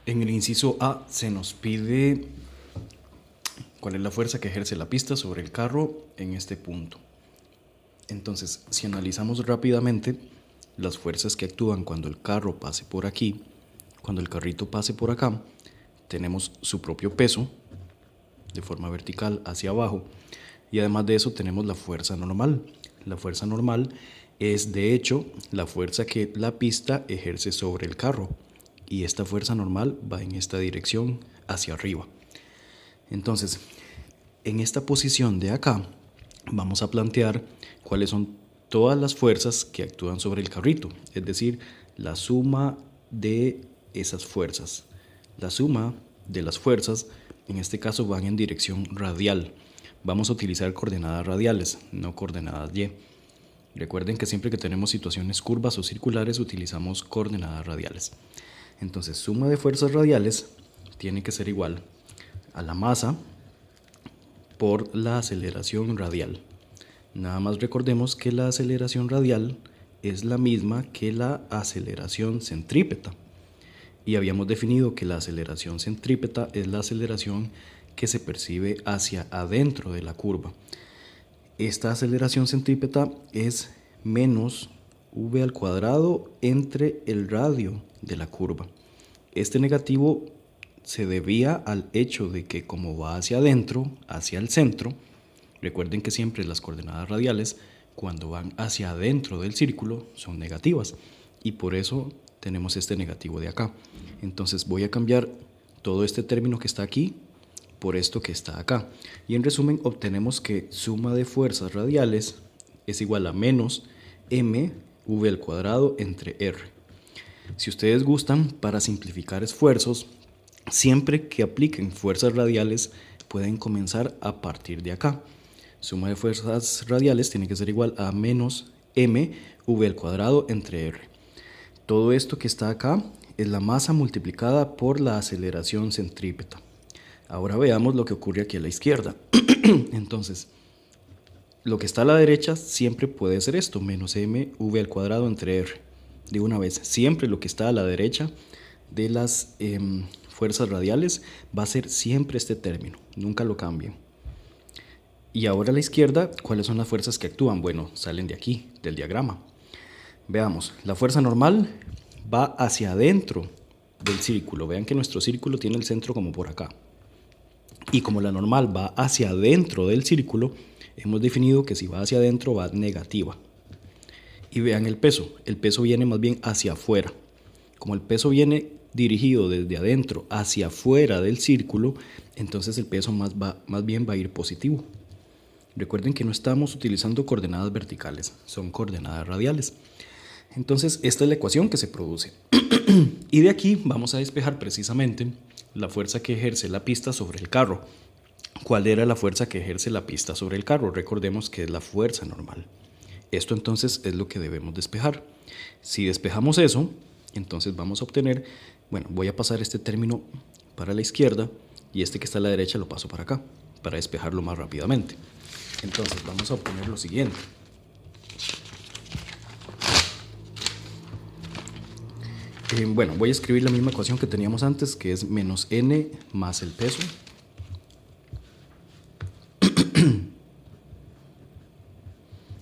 En el inciso A se nos pide cuál es la fuerza que ejerce la pista sobre el carro en este punto. Entonces, si analizamos rápidamente las fuerzas que actúan cuando el carro pase por aquí, cuando el carrito pase por acá, tenemos su propio peso de forma vertical hacia abajo y además de eso tenemos la fuerza normal. La fuerza normal es de hecho la fuerza que la pista ejerce sobre el carro y esta fuerza normal va en esta dirección hacia arriba. Entonces, en esta posición de acá vamos a plantear cuáles son todas las fuerzas que actúan sobre el carrito, es decir, la suma de esas fuerzas. La suma de las fuerzas en este caso van en dirección radial. Vamos a utilizar coordenadas radiales, no coordenadas Y. Recuerden que siempre que tenemos situaciones curvas o circulares utilizamos coordenadas radiales. Entonces, suma de fuerzas radiales tiene que ser igual a la masa por la aceleración radial. Nada más recordemos que la aceleración radial es la misma que la aceleración centrípeta. Y habíamos definido que la aceleración centrípeta es la aceleración que se percibe hacia adentro de la curva. Esta aceleración centrípeta es menos v al cuadrado entre el radio de la curva. Este negativo se debía al hecho de que como va hacia adentro, hacia el centro, recuerden que siempre las coordenadas radiales cuando van hacia adentro del círculo son negativas y por eso tenemos este negativo de acá. Entonces voy a cambiar todo este término que está aquí por esto que está acá. Y en resumen obtenemos que suma de fuerzas radiales es igual a menos mv al cuadrado entre r. Si ustedes gustan, para simplificar esfuerzos, siempre que apliquen fuerzas radiales pueden comenzar a partir de acá. Suma de fuerzas radiales tiene que ser igual a menos mv al cuadrado entre r. Todo esto que está acá es la masa multiplicada por la aceleración centrípeta. Ahora veamos lo que ocurre aquí a la izquierda. Entonces, lo que está a la derecha siempre puede ser esto, menos mv al cuadrado entre r. De una vez, siempre lo que está a la derecha de las fuerzas radiales va a ser siempre este término, nunca lo cambien. Y ahora a la izquierda, ¿cuáles son las fuerzas que actúan? Bueno, salen de aquí, del diagrama. Veamos, la fuerza normal va hacia adentro del círculo. Vean que nuestro círculo tiene el centro como por acá. Y como la normal va hacia adentro del círculo, hemos definido que si va hacia adentro va negativa. Y vean el peso viene más bien hacia afuera. Como el peso viene dirigido desde adentro hacia afuera del círculo, entonces el peso más bien va a ir positivo. Recuerden que no estamos utilizando coordenadas verticales, son coordenadas radiales. Entonces esta es la ecuación que se produce. Y de aquí vamos a despejar precisamente la fuerza que ejerce la pista sobre el carro. ¿Cuál era la fuerza que ejerce la pista sobre el carro? Recordemos que es la fuerza normal. Esto entonces es lo que debemos despejar. Si despejamos eso, entonces vamos a obtener, bueno, voy a pasar este término para la izquierda y este que está a la derecha lo paso para acá, para despejarlo más rápidamente. Entonces vamos a obtener lo siguiente. Bueno, voy a escribir la misma ecuación que teníamos antes, que es menos n más el peso.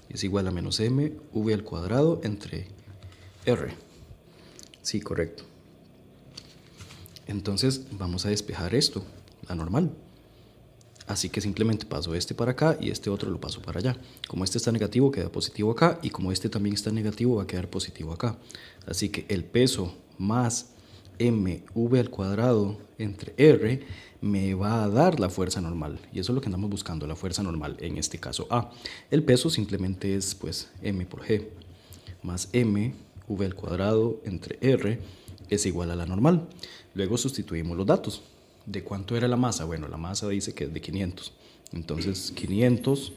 Es igual a menos mv al cuadrado entre r. Sí, correcto. Entonces vamos a despejar esto, la normal. Así que simplemente paso este para acá y este otro lo paso para allá. Como este está negativo, queda positivo acá. Y como este también está negativo, va a quedar positivo acá. Así que el peso más mv al cuadrado entre r me va a dar la fuerza normal. Y eso es lo que andamos buscando, la fuerza normal, en este caso A. El peso simplemente es pues m por g. Más mv al cuadrado entre r es igual a la normal. Luego sustituimos los datos. ¿De cuánto era la masa? Bueno, la masa dice que es de 500. Entonces 500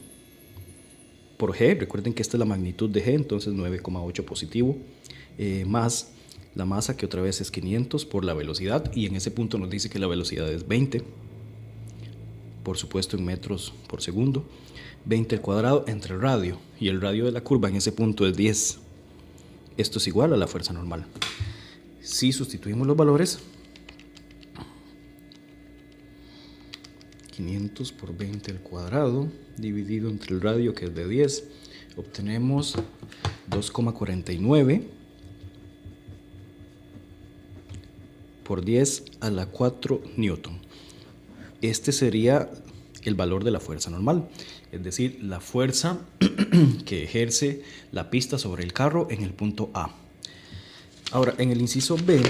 por g, recuerden que esta es la magnitud de g, entonces 9,8 positivo, más la masa que otra vez es 500 por la velocidad, y en ese punto nos dice que la velocidad es 20, por supuesto en metros por segundo, 20 al cuadrado entre el radio, y el radio de la curva en ese punto es 10. Esto es igual a la fuerza normal. Si sustituimos los valores, 500 por 20 al cuadrado, dividido entre el radio, que es de 10, obtenemos 2,49 por 10 a la 4 newton. Este sería el valor de la fuerza normal, es decir, la fuerza que ejerce la pista sobre el carro en el punto A. Ahora, en el inciso B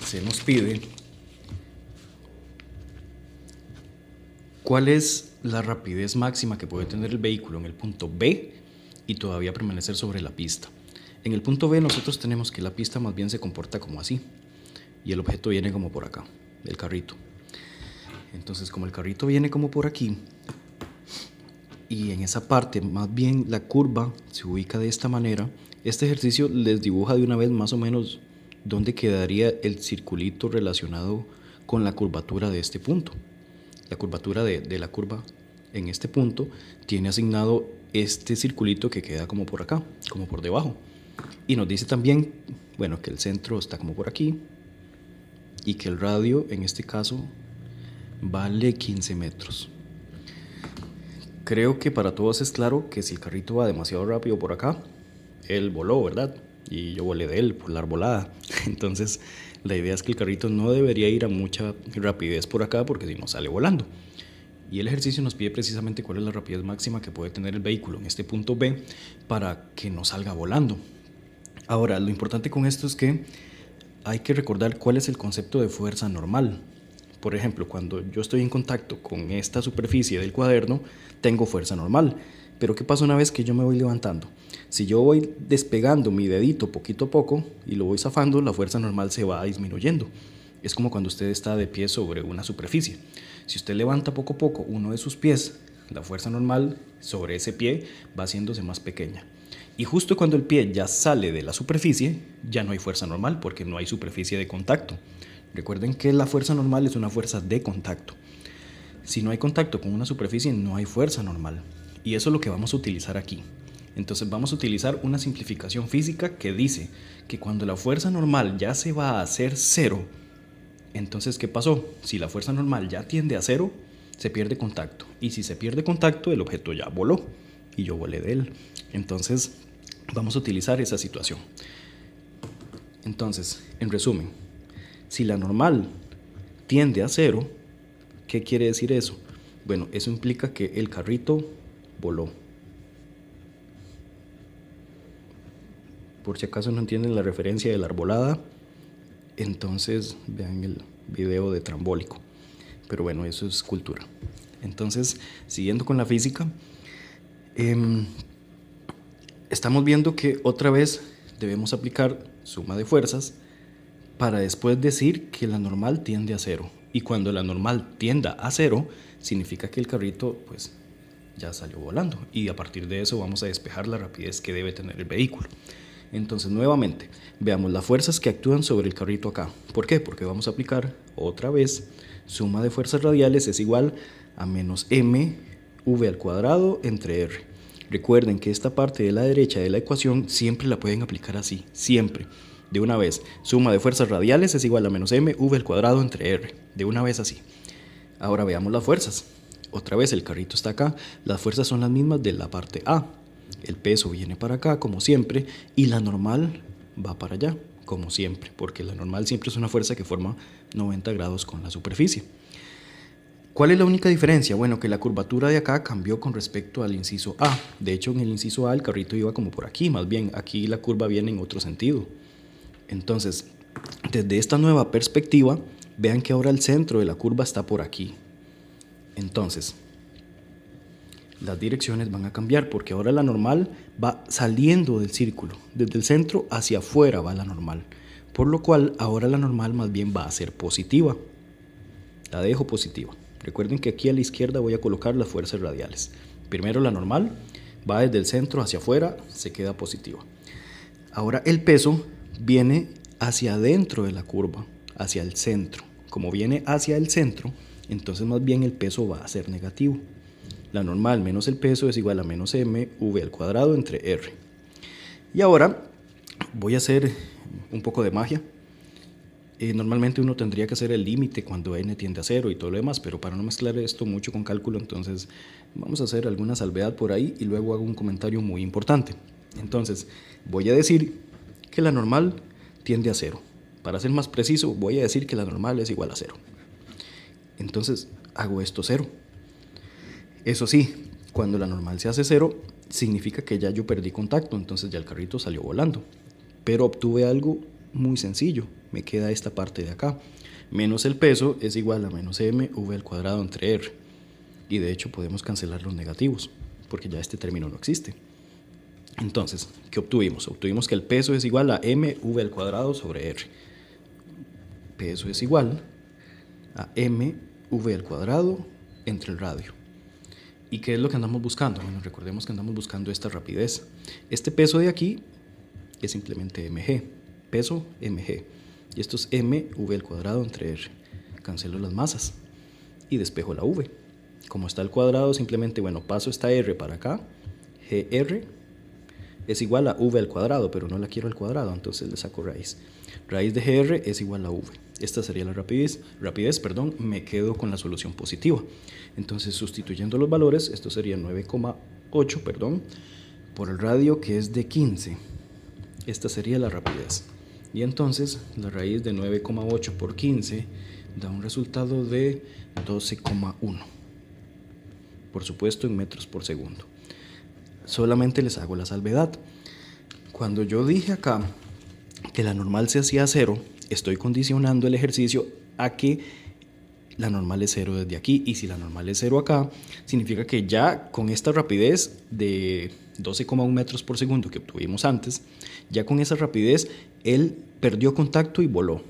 se nos pide cuál es la rapidez máxima que puede tener el vehículo en el punto B y todavía permanecer sobre la pista. En el punto B nosotros tenemos que la pista más bien se comporta como así y el objeto viene como por acá, el carrito. Entonces, como el carrito viene como por aquí y en esa parte más bien la curva se ubica de esta manera, este ejercicio les dibuja de una vez más o menos dónde quedaría el circulito relacionado con la curvatura de este punto. La curvatura de la curva en este punto tiene asignado este circulito que queda como por acá, como por debajo. Y nos dice también, bueno, que el centro está como por aquí y que el radio en este caso vale 15 metros. Creo que para todos es claro que si el carrito va demasiado rápido por acá, él voló, ¿verdad? Y yo volé de él por la arbolada. Entonces, la idea es que el carrito no debería ir a mucha rapidez por acá porque si no sale volando. Y el ejercicio nos pide precisamente cuál es la rapidez máxima que puede tener el vehículo en este punto B para que no salga volando. Ahora, lo importante con esto es que hay que recordar cuál es el concepto de fuerza normal. Por ejemplo, cuando yo estoy en contacto con esta superficie del cuaderno, tengo fuerza normal. Pero ¿qué pasa una vez que yo me voy levantando? Si yo voy despegando mi dedito poquito a poco y lo voy zafando, la fuerza normal se va disminuyendo. Es como cuando usted está de pie sobre una superficie. Si usted levanta poco a poco uno de sus pies, la fuerza normal sobre ese pie va haciéndose más pequeña. Y justo cuando el pie ya sale de la superficie, ya no hay fuerza normal porque no hay superficie de contacto. Recuerden que la fuerza normal es una fuerza de contacto. Si no hay contacto con una superficie, no hay fuerza normal. Y eso es lo que vamos a utilizar aquí. Entonces vamos a utilizar una simplificación física que dice que cuando la fuerza normal ya se va a hacer cero, entonces ¿qué pasó? Si la fuerza normal ya tiende a cero, se pierde contacto. Y si se pierde contacto, el objeto ya voló y yo volé de él. Entonces vamos a utilizar esa situación. Entonces, en resumen, si la normal tiende a cero, ¿qué quiere decir eso? Bueno, eso implica que el carrito voló. Por si acaso no entienden la referencia de la arbolada, entonces vean el video de Trambólico. Pero bueno, eso es cultura. Entonces, siguiendo con la física, estamos viendo que otra vez debemos aplicar suma de fuerzas para después decir que la normal tiende a cero. Y cuando la normal tienda a cero, significa que el carrito pues ya salió volando. Y a partir de eso vamos a despejar la rapidez que debe tener el vehículo. Entonces, nuevamente, veamos las fuerzas que actúan sobre el carrito acá. ¿Por qué? Porque vamos a aplicar otra vez suma de fuerzas radiales es igual a menos m v al cuadrado entre r. Recuerden que esta parte de la derecha de la ecuación siempre la pueden aplicar así, siempre. De una vez, suma de fuerzas radiales es igual a menos m v al cuadrado entre r. De una vez así. Ahora veamos las fuerzas. Otra vez el carrito está acá. Las fuerzas son las mismas de la parte A. El peso viene para acá, como siempre, y la normal va para allá, como siempre, porque la normal siempre es una fuerza que forma 90 grados con la superficie. ¿Cuál es la única diferencia? Bueno, que la curvatura de acá cambió con respecto al inciso A. De hecho, en el inciso A el carrito iba como por aquí, más bien aquí la curva viene en otro sentido. Entonces, desde esta nueva perspectiva, vean que ahora el centro de la curva está por aquí. Entonces, las direcciones van a cambiar porque ahora la normal va saliendo del círculo. Desde el centro hacia afuera va la normal. Por lo cual, ahora la normal más bien va a ser positiva. La dejo positiva. Recuerden que aquí a la izquierda voy a colocar las fuerzas radiales. Primero la normal va desde el centro hacia afuera, se queda positiva. Ahora el peso viene hacia adentro de la curva, hacia el centro. Como viene hacia el centro, entonces más bien el peso va a ser negativo. La normal menos el peso es igual a menos mv al cuadrado entre r. Y ahora voy a hacer un poco de magia. Normalmente uno tendría que hacer el límite cuando n tiende a 0 y todo lo demás, pero para no mezclar esto mucho con cálculo, entonces vamos a hacer alguna salvedad por ahí y luego hago un comentario muy importante. Entonces voy a decir que la normal tiende a 0. Para ser más preciso, voy a decir que la normal es igual a 0. Entonces hago esto 0. Eso sí, cuando la normal se hace 0, significa que ya yo perdí contacto, entonces ya el carrito salió volando. Pero obtuve algo muy sencillo, me queda esta parte de acá. Menos el peso es igual a menos mv al cuadrado entre r. Y de hecho podemos cancelar los negativos, porque ya este término no existe. Entonces, ¿qué obtuvimos? Obtuvimos que el peso es igual a mv al cuadrado sobre r. Peso es igual a mv al cuadrado entre el radio. ¿Y qué es lo que andamos buscando? Bueno, recordemos que andamos buscando esta rapidez. Este peso de aquí es simplemente mg, peso mg. Y esto es mv al cuadrado entre r. Cancelo las masas y despejo la v. Como está al cuadrado, simplemente, bueno, paso esta r para acá. Gr es igual a v al cuadrado, pero no la quiero al cuadrado, entonces le saco raíz. Raíz de gr es igual a v. Esta sería la rapidez, me quedo con la solución positiva. Entonces, sustituyendo los valores, esto sería 9,8, por el radio que es de 15. Esta sería la rapidez. Y entonces, la raíz de 9,8 por 15 da un resultado de 12,1. Por supuesto, en metros por segundo. Solamente les hago la salvedad. Cuando yo dije acá que la normal se hacía a 0, estoy condicionando el ejercicio a que la normal es 0 desde aquí, y si la normal es 0 acá, significa que ya con esta rapidez de 12,1 metros por segundo que obtuvimos antes, ya con esa rapidez él perdió contacto y voló.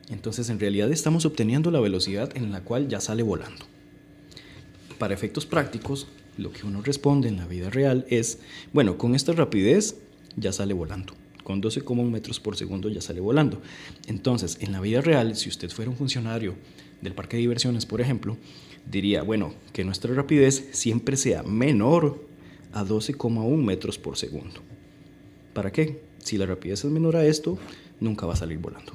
Entonces en realidad estamos obteniendo la velocidad en la cual ya sale volando. Para efectos prácticos, lo que uno responde en la vida real es, bueno, con esta rapidez ya sale volando. Con 12,1 metros por segundo ya sale volando. Entonces, en la vida real, si usted fuera un funcionario del parque de diversiones, por ejemplo, diría, bueno, que nuestra rapidez siempre sea menor a 12,1 metros por segundo. ¿Para qué? Si la rapidez es menor a esto, nunca va a salir volando.